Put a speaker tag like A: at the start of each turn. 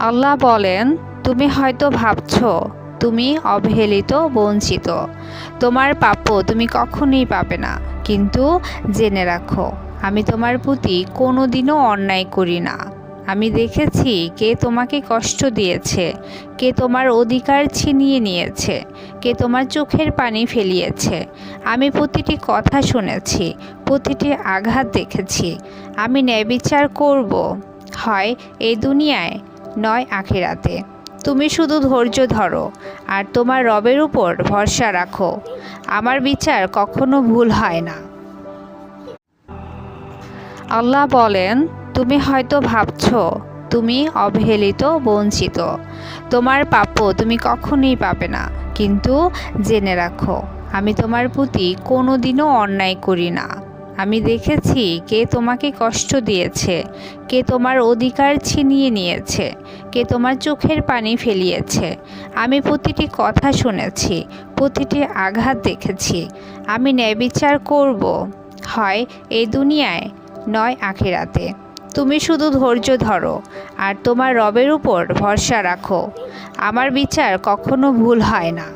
A: আল্লাহ বলেন, তুমি হয়তো ভাবছো তুমি অবহেলিত, বঞ্চিত। তোমার প্রাপ্য তুমি কখনোই পাবে না। কিন্তু জেনে রাখো, আমি তোমার প্রতি কোনোদিনও অন্যায় করি না। আমি দেখেছি কে তোমাকে কষ্ট দিয়েছে, কে তোমার অধিকার ছিনিয়ে নিয়েছে, কে তোমার চোখের পানি ফেলিয়েছে। আমি প্রতিটি কথা শুনেছি, প্রতিটি আঘাত দেখেছি। আমি ন্যায়বিচার করব, হয় এই দুনিয়ায় নয় আখিরাতে। তুমি শুধু ধৈর্য ধরো আর তোমার রবের উপর ভরসা রাখো। আমার বিচার কখনো ভুল হয় না। আল্লাহ বলেন, তুমি হয়তো ভাবছো তুমি অবহেলিত, বঞ্চিত। তোমার প্রাপ্য তুমি কখনোই পাবে না। কিন্তু জেনে রাখো, আমি তোমার প্রতি কোনোদিনও অন্যায় করি না। আমি দেখেছি কে তোমাকে কষ্ট দিয়েছে, কে তোমার অধিকার ছিনিয়ে নিয়েছে, কে তোমার চোখের পানি ফেলিয়েছে। আমি প্রতিটি কথা শুনেছি, প্রতিটি আঘাত দেখেছি। আমি ন্যায়বিচার করব, হয় এই দুনিয়ায় নয় আখিরাতে। তুমি শুধু ধৈর্য ধরো আর তোমার রবের উপর ভরসা রাখো। আমার বিচার কখনো ভুল হয় না।